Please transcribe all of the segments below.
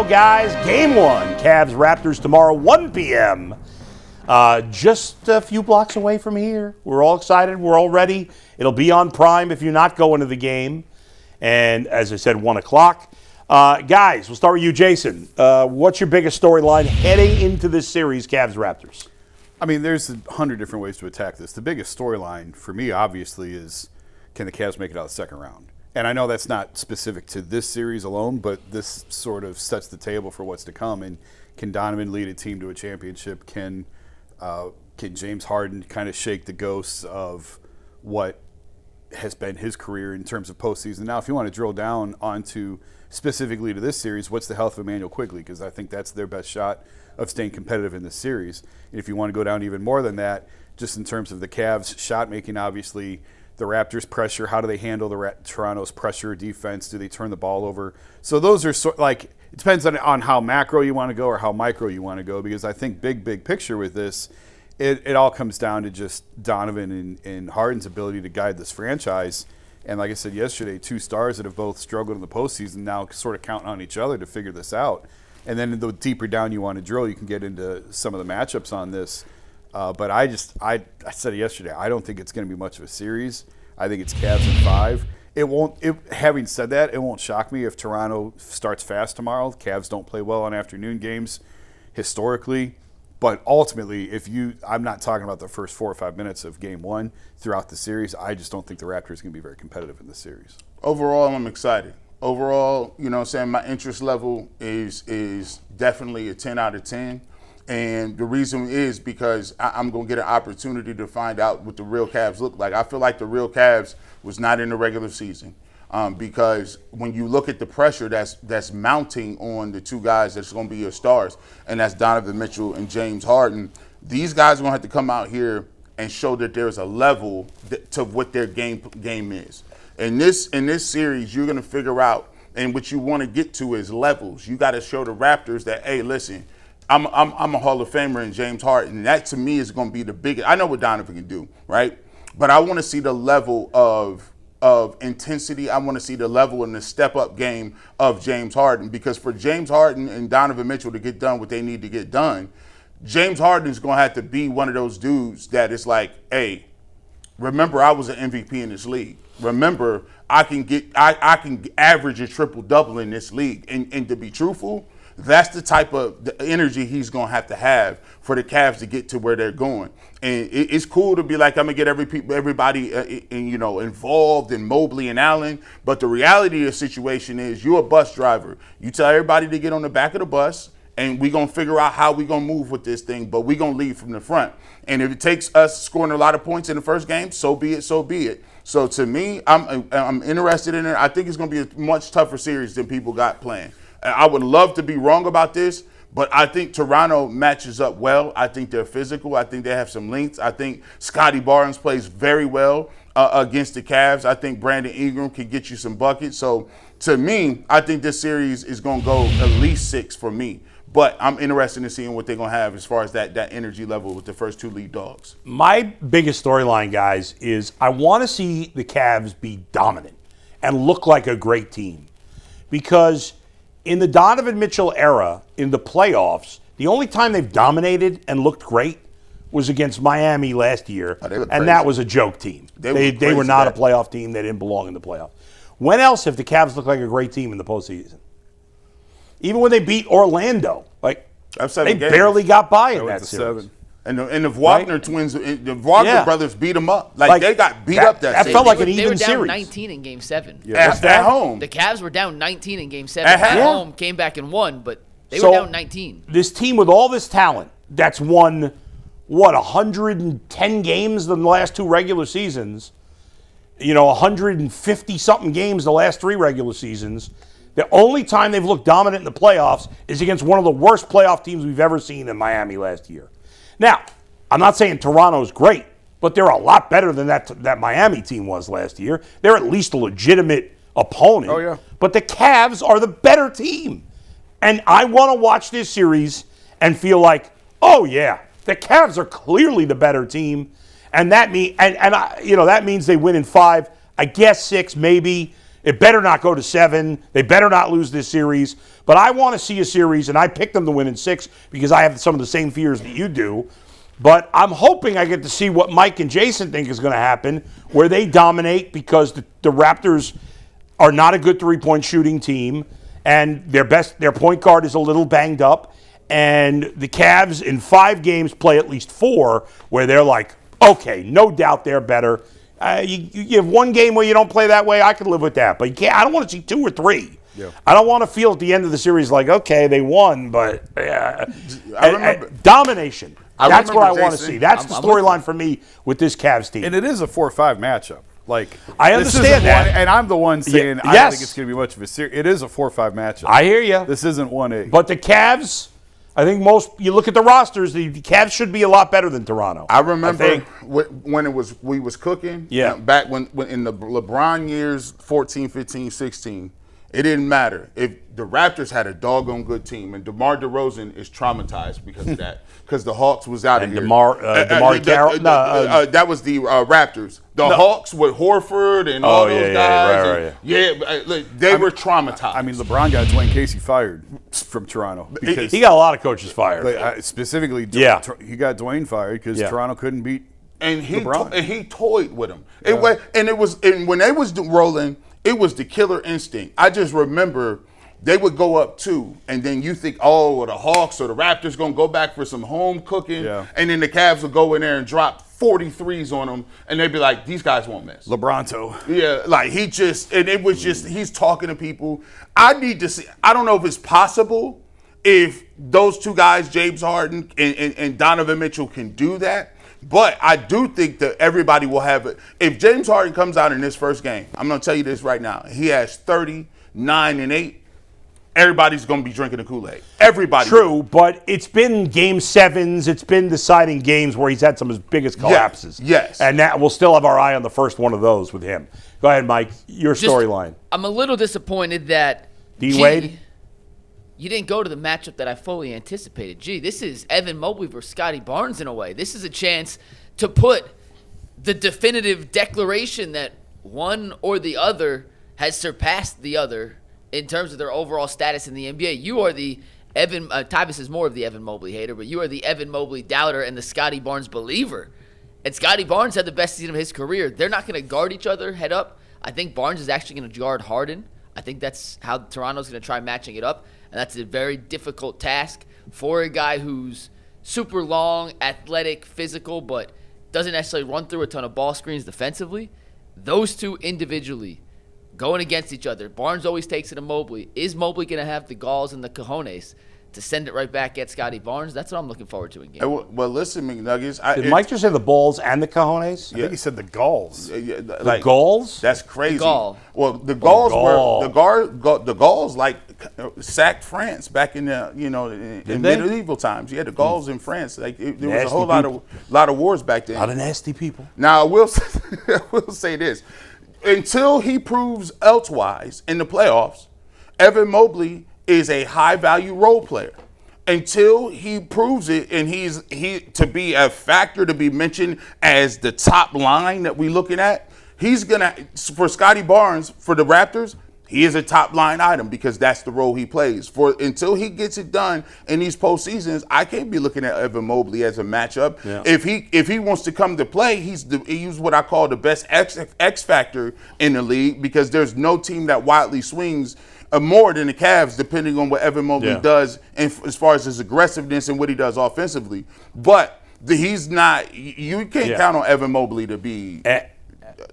Guys, game one, Cavs Raptors tomorrow, 1 p.m. Just a few blocks away from here. We're all excited. We're all ready. It'll be on Prime if you're not going to the game. And as I said, 1 o'clock. Guys, we'll start with you, Jason. What's your biggest storyline heading into this series, Cavs Raptors? I mean, there's 100 different ways to attack this. The biggest storyline for me, obviously, is can the Cavs make it out of the second round? And I know that's not specific to this series alone, but this sort of sets the table for what's to come. And can Donovan lead a team to a championship? Can James Harden kind of shake the ghosts of what has been his career in terms of postseason? Now, if you want to drill down onto specifically to this series, what's the health of Emmanuel Quigley? Because I think that's their best shot of staying competitive in this series. And if you want to go down even more than that, just in terms of the Cavs shot making, obviously, the Raptors' pressure, how do they handle Toronto's pressure defense? Do they turn the ball over? So those are it depends on how macro you want to go or how micro you want to go, because I think big picture with this, it all comes down to just Donovan and Harden's ability to guide this franchise. And like I said yesterday, two stars that have both struggled in the postseason now sort of counting on each other to figure this out. And then the deeper down you want to drill, you can get into some of the matchups on this. But I said it yesterday, I don't think it's going to be much of a series. I think it's Cavs in 5. Having said that, it won't shock me if Toronto starts fast tomorrow. Cavs don't play well on afternoon games historically. But ultimately, I'm not talking about the first 4 or 5 minutes of game one throughout the series. I just don't think the Raptors are going to be very competitive in this series. Overall, I'm excited. Overall, you know what I'm saying, my interest level is definitely a 10 out of 10. And the reason is because I'm going to get an opportunity to find out what the real Cavs look like. I feel like the real Cavs was not in the regular season because when you look at the pressure that's mounting on the two guys that's going to be your stars, and that's Donovan Mitchell and James Harden, these guys are going to have to come out here and show that there's a level to what their game is. In this series, you're going to figure out, and what you want to get to is levels. You got to show the Raptors that, hey, listen, I'm a Hall of Famer in James Harden. And that, to me, is going to be the biggest. I know what Donovan can do, right? But I want to see the level of intensity. I want to see the level and the step-up game of James Harden. Because for James Harden and Donovan Mitchell to get done what they need to get done, James Harden is going to have to be one of those dudes that is like, hey, remember I was an MVP in this league. Remember I can average a triple-double in this league. And to be truthful, that's the type of the energy he's going to have for the Cavs to get to where they're going. And it's cool to be like, I'm going to get everybody involved in Mobley and Allen. But the reality of the situation is you're a bus driver. You tell everybody to get on the back of the bus, and we're going to figure out how we're going to move with this thing, but we're going to lead from the front. And if it takes us scoring a lot of points in the first game, so be it, so be it. So to me, I'm interested in it. I think it's going to be a much tougher series than people got planned. I would love to be wrong about this, but I think Toronto matches up well. I think they're physical. I think they have some length. I think Scotty Barnes plays very well against the Cavs. I think Brandon Ingram can get you some buckets. So to me, I think this series is going to go at least 6 for me. But I'm interested in seeing what they're going to have as far as that energy level with the first two lead dogs. My biggest storyline, guys, is I want to see the Cavs be dominant and look like a great team. Because in the Donovan Mitchell era, in the playoffs, the only time they've dominated and looked great was against Miami last year, and that was a joke team. They were not a playoff team. They didn't belong in the playoffs. When else have the Cavs looked like a great team in the postseason? Even when they beat Orlando, they barely got by in that series. 7. And the Wagner twins, the Wagner brothers beat them up. They got beat up that series. That felt like an even series. They were down 19 in Game 7. Yeah. At home. The Cavs were down 19 in Game 7. At home, came back and won, but they were down 19. This team with all this talent that's won, 110 games in the last 2 regular seasons, 150-something games the last 3 regular seasons. The only time they've looked dominant in the playoffs is against one of the worst playoff teams we've ever seen in Miami last year. Now, I'm not saying Toronto's great, but they're a lot better than that Miami team was last year. They're at least a legitimate opponent. Oh, yeah. But the Cavs are the better team. And I want to watch this series and feel like, oh, yeah, the Cavs are clearly the better team. And that means they win in 5, I guess 6 maybe, It better not go to 7. They better not lose this series. But I want to see a series, and I picked them to win in 6 because I have some of the same fears that you do. But I'm hoping I get to see what Mike and Jason think is going to happen, where they dominate because the Raptors are not a good three-point shooting team, and their point guard is a little banged up, and the Cavs in 5 games play at least 4 where they're like, okay, no doubt they're better. You have 1 game where you don't play that way, I could live with that. But you can't. I don't want to see 2 or 3. Yeah. I don't want to feel at the end of the series like, okay, they won, but domination. That's what I want to see. That's the storyline for me with this Cavs team. And it is a 4-5 matchup. I understand that. And I'm the one saying I don't think it's going to be much of a series. It is a 4-5 matchup. I hear you. This isn't 1-8. But the Cavs, I think you look at the rosters, the Cavs should be a lot better than Toronto. I remember when we was cooking. Yeah. Back when in the LeBron years, 14, 15, 16. It didn't matter. If the Raptors had a doggone good team, and DeMar DeRozan is traumatized because of that, because the Hawks was out of here. That was the Raptors. The Hawks with Horford and all those guys. They were traumatized. I mean, LeBron got Dwayne Casey fired from Toronto. Because he got a lot of coaches fired. Specifically, he got Dwayne fired because Toronto couldn't beat LeBron. And he toyed with him. And when they was rolling, it was the killer instinct. I just remember they would go up 2, and then you think, the Hawks or the Raptors going to go back for some home cooking, and then the Cavs would go in there and drop 43s on them, and they'd be like, these guys won't miss. LeBronto. Yeah, he's talking to people. I need to see, I don't know if it's possible if those 2 guys, James Harden and Donovan Mitchell, can do that. But I do think that everybody will have it. If James Harden comes out in this first game, I'm going to tell you this right now. He has 30, 9, and 8. Everybody's going to be drinking the Kool-Aid. Everybody. True, but it's been game 7s. It's been deciding games where he's had some of his biggest collapses. Yes. And that we'll still have our eye on the first one of those with him. Go ahead, Mike. Your storyline. I'm a little disappointed that D. Wade? You didn't go to the matchup that I fully anticipated. This is Evan Mobley versus Scotty Barnes in a way. This is a chance to put the definitive declaration that one or the other has surpassed the other in terms of their overall status in the NBA. You are the Tyvus is more of the Evan Mobley hater, but you are the Evan Mobley doubter and the Scotty Barnes believer. And Scotty Barnes had the best season of his career. They're not going to guard each other head up. I think Barnes is actually going to guard Harden. I think that's how Toronto's going to try matching it up. And that's a very difficult task for a guy who's super long, athletic, physical, but doesn't necessarily run through a ton of ball screens defensively. Those 2 individually going against each other. Barnes always takes it to Mobley. Is Mobley going to have the galls and the cojones to send it right back at Scotty Barnes? That's what I'm looking forward to in game. Well, listen, McNuggets. Did Mike just say the balls and the cojones? I think he said the galls. The galls? That's crazy. The gall. Well, the galls were the galls sacked France back in the in medieval times. You had the galls in France. There was a whole lot of wars back then. A lot of nasty people. Now I will say this: until he proves elsewise in the playoffs, Evan Mobley is a high-value role player. Until he proves it, and he's to be a factor to be mentioned as the top line that we're looking at, he's gonna, for Scotty Barnes, for the Raptors, he is a top line item because that's the role he plays. Until he gets it done in these postseasons, I can't be looking at Evan Mobley as a matchup. Yeah. If he wants to come to play, he's what I call the best X factor in the league, because there's no team that widely swings more than the Cavs, depending on what Evan Mobley does and as far as his aggressiveness and what he does offensively. But he's not. You can't count on Evan Mobley to be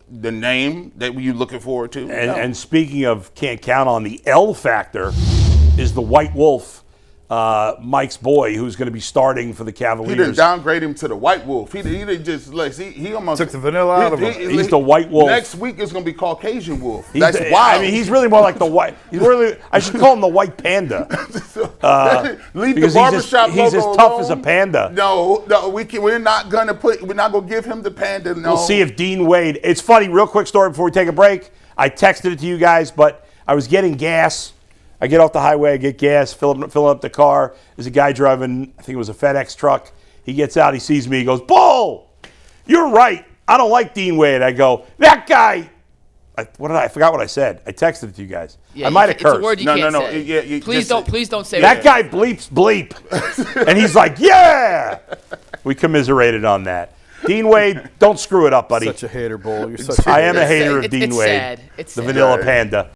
the name that you're looking forward to. And speaking of can't count on, the L factor is the White Wolf, Mike's boy, who's going to be starting for the Cavaliers. He didn't downgrade him to the White Wolf. He didn't just he almost took the vanilla out of him. He's the White Wolf. Next week is going to be Caucasian Wolf. That's wild. I mean, he's really more like the white. I should call him the White Panda. Leave the barbershop he's as tough alone. As a panda. No, we're not going to give him the panda. No. We'll see if Dean Wade. It's funny. Real quick story before we take a break. I texted it to you guys, but I was getting gas. I get off the highway, I get gas, filling up the car. There's a guy driving, I think it was a FedEx truck. He gets out, he sees me, he goes, "Bull, you're right. I don't like Dean Wade." I go, "That guy, I forgot what I said. I texted it to you guys. Yeah, I might have it's a cursed. word you No, can't no, no. say. Yeah, please don't say That guy bleeps bleep. And he's like, yeah. We commiserated on that. Dean Wade, don't screw it up, buddy. Such a hater, Bull. You're such I am a hater of It's Dean Wade. sad. It's The sad. Vanilla Panda.